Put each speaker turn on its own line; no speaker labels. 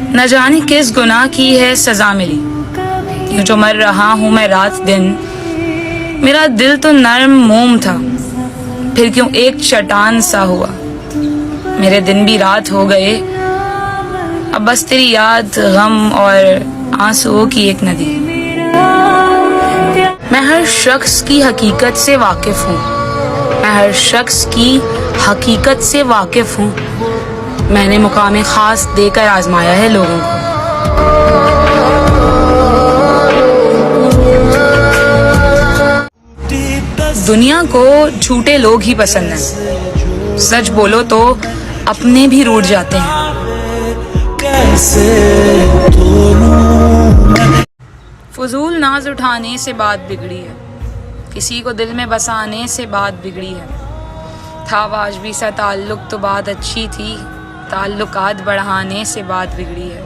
न जाने किस गुनाह की है सजा मिली, यूं जो मर रहा हूँ मैं रात दिन। मेरा दिल तो नर्म मोम था, फिर क्यों एक चट्टान सा हुआ। मेरे दिन भी रात हो गए, अब बस तेरी याद, गम और आंसुओं की एक नदी। मैं हर शख्स की हकीकत से वाकिफ हूँ, मैं हर शख्स की हकीकत से वाकिफ हूँ। मैंने मुकाम खास देकर आजमाया है लोगों को। दुनिया को झूठे लोग ही पसंद हैं, सच बोलो तो अपने भी रूठ जाते हैं। फजूल नाज उठाने से बात बिगड़ी है, किसी को दिल में बसाने से बात बिगड़ी है। था वाजबी सा ताल्लुक तो बात अच्छी थी, ताल्लुकात बढ़ाने से बात बिगड़ी है।